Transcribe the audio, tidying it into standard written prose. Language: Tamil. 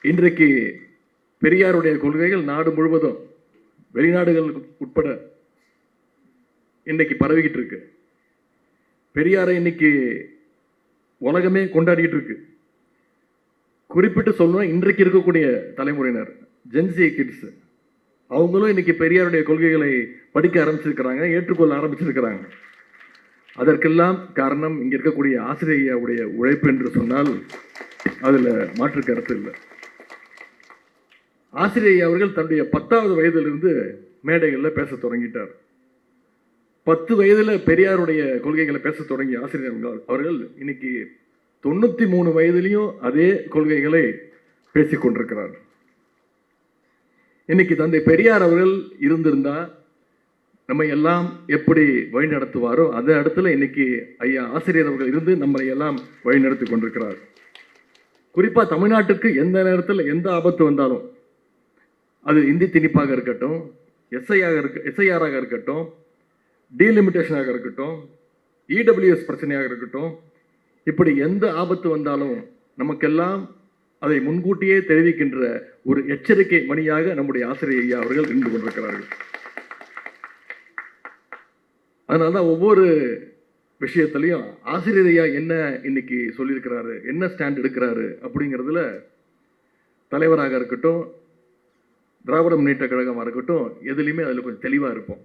இன்றைக்கு பெரியாருடைய கொள்கைகள் நாடு முழுவதும் வெளிநாடுகளுக்கு உட்பட இன்னைக்கு பரவிக்கிட்டு இருக்கு. பெரியாரை இன்னைக்கு உலகமே கொண்டாடிட்டு இருக்கு. குறிப்பிட்டு சொல்லணும், இன்றைக்கு இருக்கக்கூடிய தலைமுறையினர் ஜென்சி கிட்ஸ் அவங்களும் இன்னைக்கு பெரியாருடைய கொள்கைகளை படிக்க ஆரம்பிச்சிருக்கிறாங்க, ஏற்றுக்கொள்ள ஆரம்பிச்சிருக்கிறாங்க. அதற்கெல்லாம் காரணம் இங்க இருக்கக்கூடிய ஆசிரியருடைய உழைப்பு என்று சொன்னால் அதுல மாற்று கருத்து இல்லை. ஆசிரியர் அவர்கள் தன்னுடைய 10வது வயதிலிருந்து மேடைகளில் பேச தொடங்கிட்டார். 10 வயதில் பெரியாருடைய கொள்கைகளை பேச தொடங்கிய ஆசிரியர் அவர்கள் இன்னைக்கு 93 வயதிலையும் அதே கொள்கைகளை பேசிக் கொண்டிருக்கிறார். இன்னைக்கு தந்தை பெரியார் அவர்கள் இருந்திருந்தா நம்ம எல்லாம் எப்படி வழி நடத்துவாரோ அந்த இடத்துல இன்னைக்கு ஐயா ஆசிரியர் அவர்கள் இருந்து நம்மளை எல்லாம் வழி நடத்தி கொண்டிருக்கிறார். குறிப்பா தமிழ்நாட்டுக்கு எந்த நேரத்தில் எந்த ஆபத்து வந்தாலும், அது இந்தி திணிப்பாக இருக்கட்டும், எஸ்ஐஆராக இருக்கட்டும், டீலிமிட்டேஷனாக இருக்கட்டும், இடபிள்யூஎஸ் பிரச்சனையாக இருக்கட்டும், இப்படி எந்த ஆபத்து வந்தாலும் நமக்கெல்லாம் அதை முன்கூட்டியே தெரிவிக்கின்ற ஒரு எச்சரிக்கை மணியாக நம்முடைய ஆசிரியர் ஐயா அவர்கள் இருந்து கொண்டிருக்கிறார்கள். அதனால்தான் ஒவ்வொரு விஷயத்திலையும் ஆசிரியர் ஐயா என்ன இன்னைக்கு சொல்லியிருக்கிறாரு, என்ன ஸ்டாண்ட் எடுக்கிறாரு அப்படிங்கிறதுல தலைவராக இருக்கட்டும், திராவிட முன்னேற்ற கழகமாக இருக்கட்டும், எதுலையுமே அதில் கொஞ்சம் தெளிவாக இருப்போம்.